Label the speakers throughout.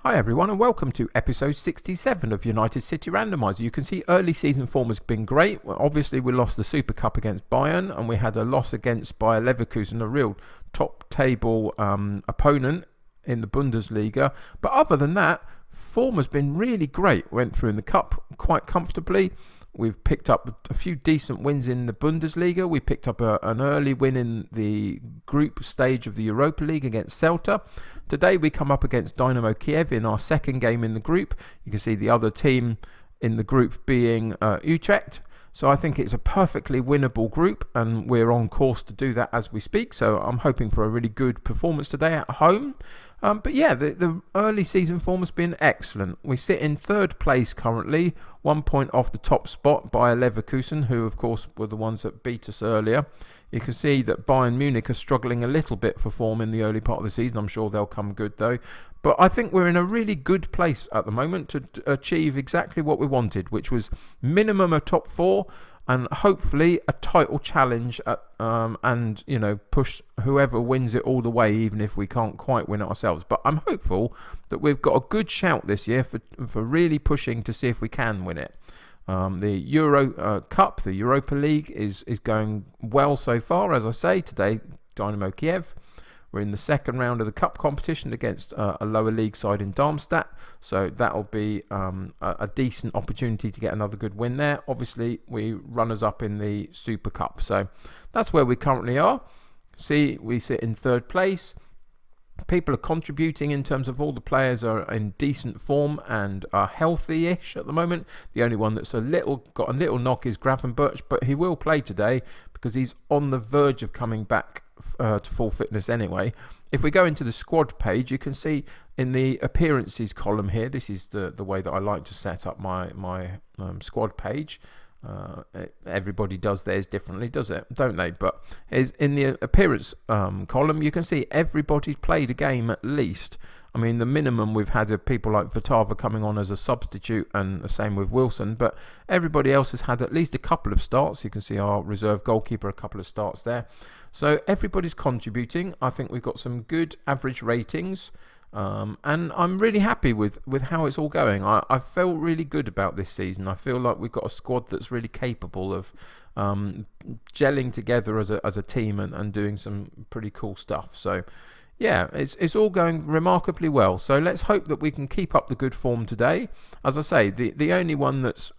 Speaker 1: Hi everyone and welcome to episode 67 of United City Randomiser. You can see early season form has been great. Well, obviously we lost the Super Cup against Bayern and we had a loss against Bayer Leverkusen, a real top table opponent in the Bundesliga. But other than that, form has been really great. Went through in the Cup quite comfortably. We've picked up a few decent wins in the Bundesliga. We picked up an early win in the group stage of the Europa League against Celta. Today we come up against Dynamo Kiev in our second game in the group. You can see the other team in the group being Utrecht. So I think it's a perfectly winnable group and we're on course to do that as we speak. So I'm hoping for a really good performance today at home. But yeah, the early season form has been excellent. We sit in third place currently, 1 point off the top spot by Leverkusen, who of course were the ones that beat us earlier. You can see that Bayern Munich are struggling a little bit for form in the early part of the season. I'm sure they'll come good though. But I think we're in a really good place at the moment to achieve exactly what we wanted, which was minimum a top four and hopefully a title challenge and, you know, push whoever wins it all the way, even if we can't quite win it ourselves. But I'm hopeful that we've got a good shout this year for really pushing to see if we can win it. The Euro Cup, the Europa League, is going well so far. As I say, today, Dynamo Kiev. We're in the second round of the Cup competition against a lower league side in Darmstadt. So that'll be a decent opportunity to get another good win there. Obviously, we runners up in the Super Cup. So that's where we currently are. See, we sit in third place. People are contributing in terms of all the players are in decent form and are healthy-ish at the moment. The only one that's got a little knock is Gravenberch, but he will play today because he's on the verge of coming back to full fitness anyway. If we go into the squad page, you can see in the appearances column here, this is the way that I like to set up my squad page. Everybody does theirs differently, don't they? But is in the appearance column, you can see everybody's played a game at least. I mean, the minimum we've had are people like Votava coming on as a substitute, and the same with Wilson. But everybody else has had at least a couple of starts. You can see our reserve goalkeeper, a couple of starts there. So everybody's contributing. I think we've got some good average ratings. And I'm really happy with how it's all going. I feel really good about this season. I feel like we've got a squad that's really capable of gelling together as a team and doing some pretty cool stuff. So yeah, it's all going remarkably well. So let's hope that we can keep up the good form today. As I say, the only one that's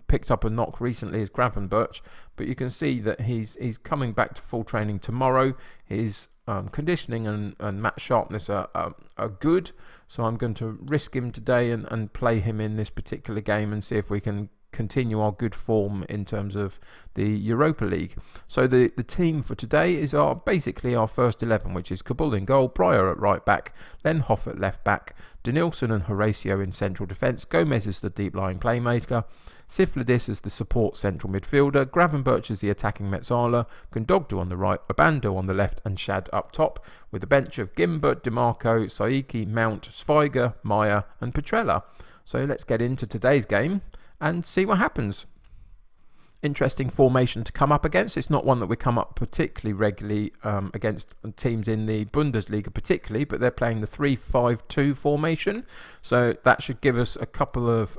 Speaker 1: picked up a knock recently is Gravenberch, but you can see that he's coming back to full training tomorrow. His conditioning and match sharpness are good, so I'm going to risk him today and play him in this particular game and see if we can continue our good form in terms of the Europa League. So the team for today is basically our first 11, which is Kabul in goal, Breyer at right back, Len Hoff at left back, Denilson and Horacio in central defence, Gomez as the deep lying playmaker, Siflidis as the support central midfielder, Gravenberch as the attacking Metzala, Kondogdu on the right, Abando on the left and Shad up top, with a bench of Gimbert, DeMarco, Saiki, Mount, Sveiger, Meyer and Petrella. So let's get into today's game and see what happens. Interesting formation to come up against. It's not one that we come up particularly regularly against teams in the Bundesliga particularly, but they're playing the 3-5-2 formation. So that should give us a couple of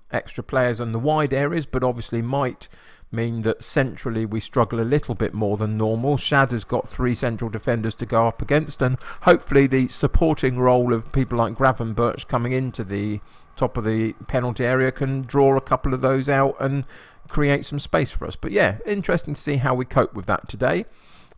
Speaker 1: extra players in the wide areas, but obviously might mean that centrally we struggle a little bit more than normal. Shad has got 3 central defenders to go up against, and hopefully the supporting role of people like Gravenberch coming into the top of the penalty area can draw a couple of those out and create some space for us. But yeah, interesting to see how we cope with that today.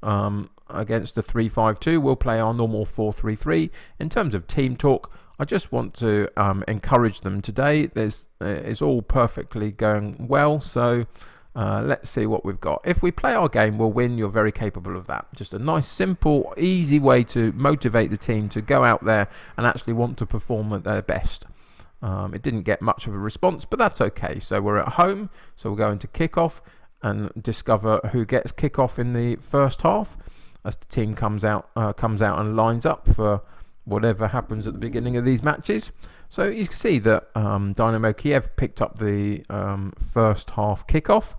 Speaker 1: Against the 3-5-2, we'll play our normal 4-3-3. In terms of team talk, I just want to encourage them today. It's all perfectly going well, so let's see what we've got. If we play our game, we'll win. You're very capable of that. Just a nice, simple, easy way to motivate the team to go out there and actually want to perform at their best. It didn't get much of a response, but that's okay. So we're at home, so we'll go into kickoff and discover who gets kickoff in the first half as the team comes out and lines up for whatever happens at the beginning of these matches. So you can see that Dynamo Kiev picked up the first half kickoff.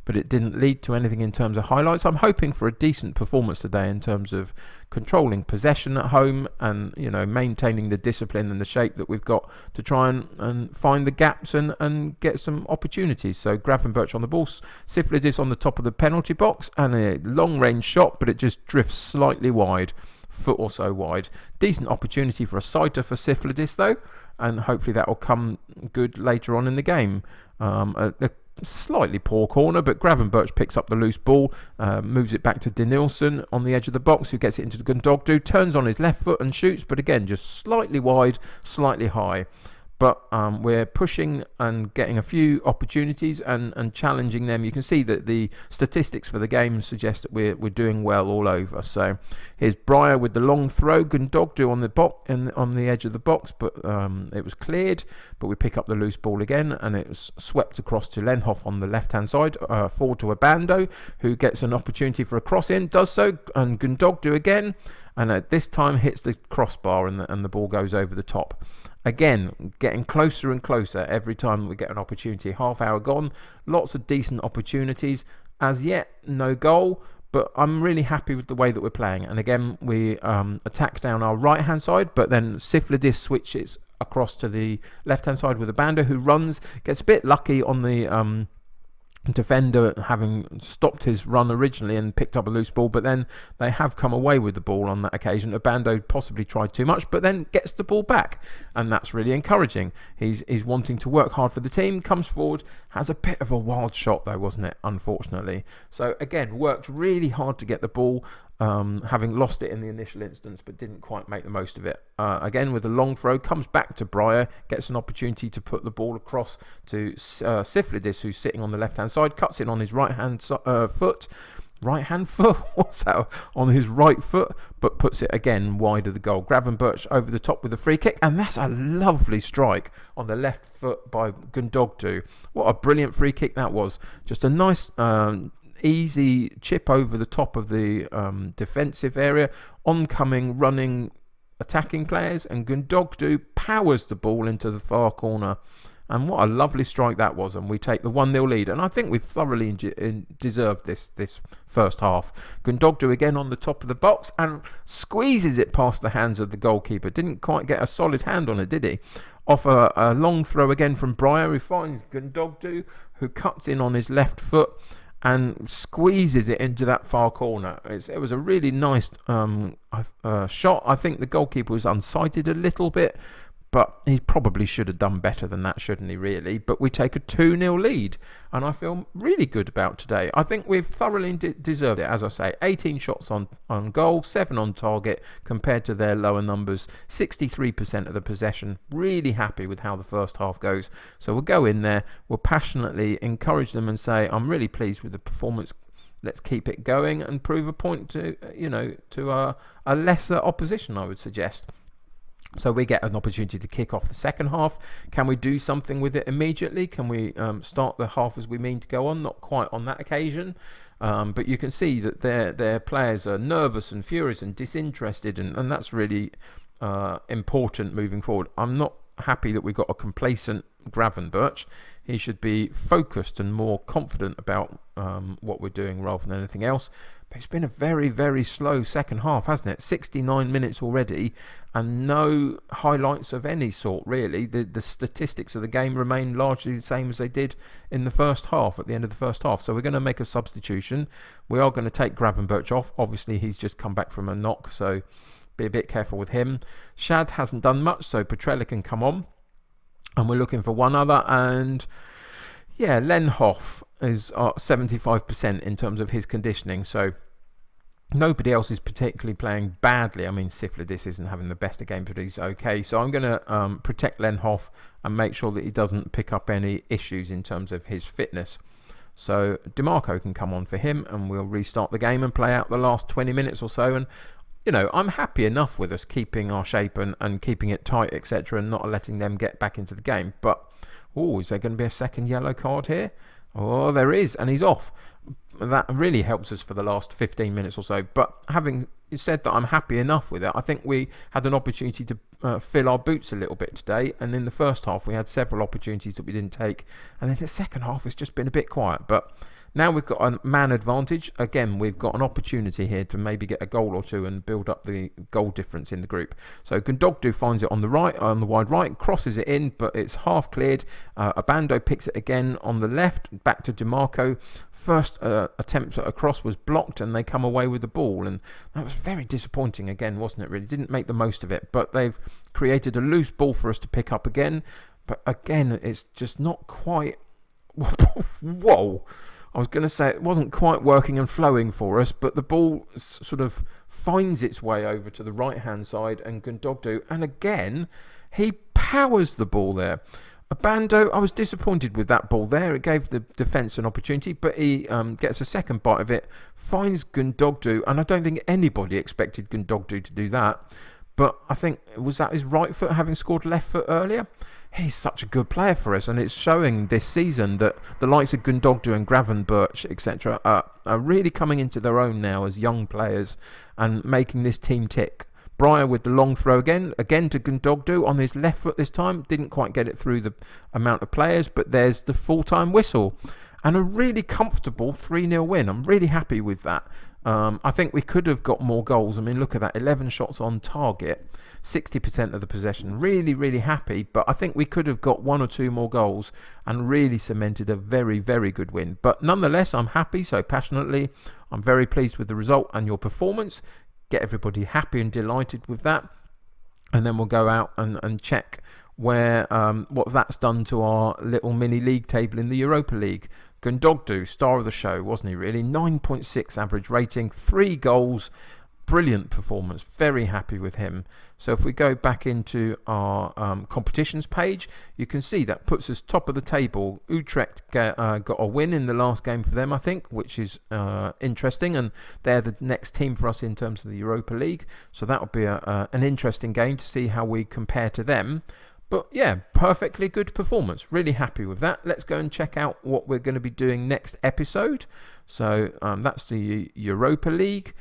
Speaker 1: but it didn't lead to anything in terms of highlights. I'm hoping for a decent performance today in terms of controlling possession at home and, maintaining the discipline and the shape that we've got to try and find the gaps and get some opportunities. So Gravenberch on the ball, Siflidis on the top of the penalty box, and a long-range shot, but it just drifts slightly wide, foot or so wide. Decent opportunity for a sighter for Siflidis though, and hopefully that will come good later on in the game. A slightly poor corner, but Gravenberch picks up the loose ball, moves it back to Denilson on the edge of the box, who gets it into Gundogdu, turns on his left foot and shoots, but again just slightly wide, slightly high. But we're pushing and getting a few opportunities and challenging them. You can see that the statistics for the game suggest that we're doing well all over. So here's Breyer with the long throw. Gundogdu on the edge of the box, but it was cleared. But we pick up the loose ball again, and it was swept across to Lenhoff on the left-hand side, forward to Abando, who gets an opportunity for a cross-in, does so, and Gundogdu again. And at this time hits the crossbar and the ball goes over the top. Again, getting closer and closer every time we get an opportunity. Half hour gone, lots of decent opportunities. As yet, no goal, but I'm really happy with the way that we're playing. And again, we attack down our right-hand side, but then Siflidis switches across to the left-hand side with Abando, who runs, gets a bit lucky on the defender having stopped his run originally and picked up a loose ball, but then they have come away with the ball on that occasion. Abando possibly tried too much, but then gets the ball back, and that's really encouraging. He's wanting to work hard for the team, comes forward, has a bit of a wild shot though, wasn't it, unfortunately. So again, worked really hard to get the ball, having lost it in the initial instance, but didn't quite make the most of it. Again, with a long throw, comes back to Breyer, gets an opportunity to put the ball across to Siflidis, who's sitting on the left-hand side, cuts in on his right-hand foot. Right-hand foot? What's that? On his right foot, but puts it again wide of the goal. Gravenberch over the top with a free kick, and that's a lovely strike on the left foot by Gundogdu. What a brilliant free kick that was. Just a nice easy chip over the top of the defensive area, oncoming, running, attacking players, and Gundogdu powers the ball into the far corner. And what a lovely strike that was, and we take the 1-0 lead. And I think we've thoroughly deserved this first half. Gundogdu again on the top of the box and squeezes it past the hands of the goalkeeper. Didn't quite get a solid hand on it, did he? Off a long throw again from Breyer, who finds Gundogdu, who cuts in on his left foot and squeezes it into that far corner. It was a really nice shot. I think the goalkeeper was unsighted a little bit, but he probably should have done better than that, shouldn't he, really? But we take a 2-0 lead, and I feel really good about today. I think we've thoroughly deserved it, as I say. 18 shots on goal, 7 on target, compared to their lower numbers. 63% of the possession. Really happy with how the first half goes. So we'll go in there, we'll passionately encourage them and say, I'm really pleased with the performance. Let's keep it going and prove a point to a lesser opposition, I would suggest. So we get an opportunity to kick off the second half. Can we do something with it immediately? Can we start the half as we mean to go on? Not quite on that occasion. But you can see that their players are nervous and furious and disinterested, and that's really important moving forward. I'm not happy that we got a complacent Gravenberch. He should be focused and more confident about what we're doing rather than anything else. But it's been a very, very slow second half, hasn't it? 69 minutes already and no highlights of any sort, really. The statistics of the game remain largely the same as they did in the first half, at the end of the first half. So we're going to make a substitution. We are going to take Gravenberch off. Obviously, he's just come back from a knock, so be a bit careful with him. Shad hasn't done much, so Petrella can come on. And we're looking for one other, and yeah, Lenhoff is 75% in terms of his conditioning, so nobody else is particularly playing badly. I mean, Siflidis isn't having the best of games, but he's okay. So I'm going to protect Lenhoff and make sure that he doesn't pick up any issues in terms of his fitness. So DeMarco can come on for him, and we'll restart the game and play out the last 20 minutes or so. And I'm happy enough with us keeping our shape and keeping it tight, etc., and not letting them get back into the game. But, is there going to be a second yellow card here? There is, and he's off. That really helps us for the last 15 minutes or so. But having said that I'm happy enough with it. I think we had an opportunity to fill our boots a little bit today, and in the first half we had several opportunities that we didn't take, and then the second half has just been a bit quiet. But now we've got a man advantage. Again, we've got an opportunity here to maybe get a goal or two and build up the goal difference in the group. So Gundogdu finds it on the right, on the wide right, crosses it in, but it's half cleared. Abando picks it again on the left, back to DiMarco. First attempt at a cross was blocked, and they come away with the ball, and that was very disappointing again, wasn't it? Really didn't make the most of it, but they've created a loose ball for us to pick up again. But again, it's just not quite. Whoa! I was going to say it wasn't quite working and flowing for us, but the ball sort of finds its way over to the right-hand side, and Gundogdu, and again, he powers the ball there. Abando, I was disappointed with that ball there. It gave the defence an opportunity, but he gets a second bite of it, finds Gundogdu, and I don't think anybody expected Gundogdu to do that. But I think, was that his right foot having scored left foot earlier? He's such a good player for us, and it's showing this season that the likes of Gundogdu and Gravenberch, etc., are really coming into their own now as young players and making this team tick. Breyer with the long throw again to Gundogdu on his left foot this time. Didn't quite get it through the amount of players, but there's the full-time whistle. And a really comfortable 3-0 win. I'm really happy with that. I think we could have got more goals. I mean, look at that, 11 shots on target, 60% of the possession. Really, really happy, but I think we could have got 1 or 2 more goals and really cemented a very, very good win. But nonetheless, I'm happy, so passionately. I'm very pleased with the result and your performance. Get everybody happy and delighted with that. And then we'll go out and check where what that's done to our little mini league table in the Europa League. Gundogdu, star of the show, wasn't he really? 9.6 average rating, 3 goals, brilliant performance, very happy with him. So if we go back into our competitions page, you can see that puts us top of the table. Utrecht got a win in the last game for them, I think, which is interesting, and they're the next team for us in terms of the Europa League. So that will be an interesting game to see how we compare to them. But yeah, perfectly good performance. Really happy with that. Let's go and check out what we're going to be doing next episode. So that's the Europa League.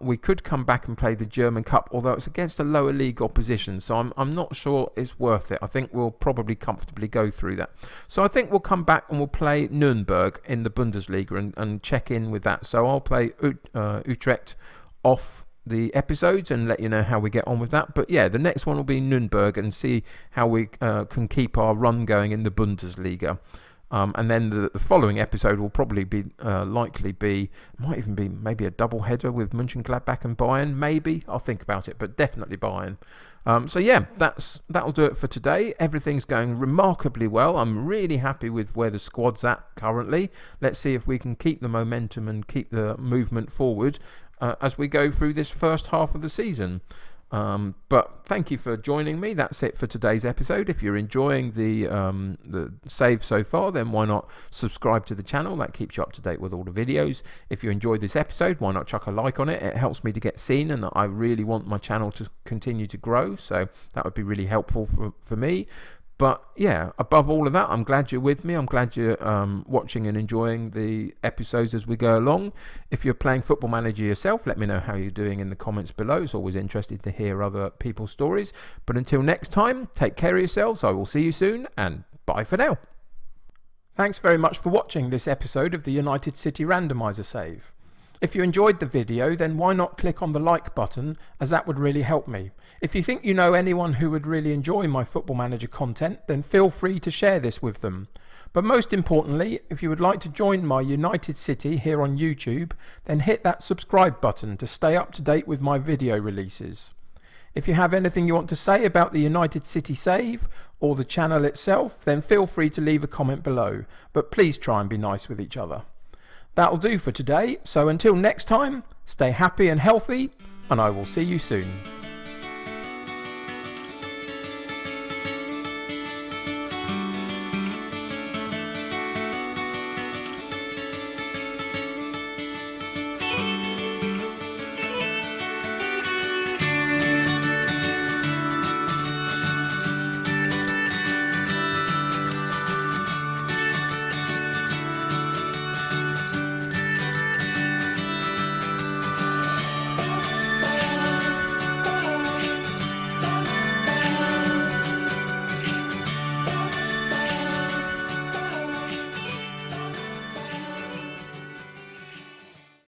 Speaker 1: We could come back and play the German Cup, although it's against a lower league opposition. So I'm not sure it's worth it. I think we'll probably comfortably go through that. So I think we'll come back and we'll play Nuremberg in the Bundesliga and check in with that. So I'll play Utrecht off the episodes and let you know how we get on with that. But yeah, the next one will be Nuremberg and see how we can keep our run going in the Bundesliga. And then the following episode will probably be might even be maybe a double header with Mönchengladbach and Bayern. Maybe, I'll think about it, but definitely Bayern. So yeah, that'll do it for today. Everything's going remarkably well. I'm really happy with where the squad's at currently. Let's see if we can keep the momentum and keep the movement forward as we go through this first half of the season. But thank you for joining me. That's it for today's episode. If you're enjoying the save so far, then why not subscribe to the channel? That keeps you up to date with all the videos. If you enjoyed this episode, why not chuck a like on it? It helps me to get seen, and I really want my channel to continue to grow, so that would be really helpful for me. But yeah, above all of that, I'm glad you're with me. I'm glad you're watching and enjoying the episodes as we go along. If you're playing Football Manager yourself, let me know how you're doing in the comments below. It's always interesting to hear other people's stories. But until next time, take care of yourselves. I will see you soon, and bye for now. Thanks very much for watching this episode of the United City Randomiser save. If you enjoyed the video, then why not click on the like button, as that would really help me. If you think you know anyone who would really enjoy my Football Manager content, then feel free to share this with them. But most importantly, if you would like to join my United City here on YouTube, then hit that subscribe button to stay up to date with my video releases. If you have anything you want to say about the United City save or the channel itself, then feel free to leave a comment below, but please try and be nice with each other. That'll do for today, so until next time, stay happy and healthy, and I will see you soon.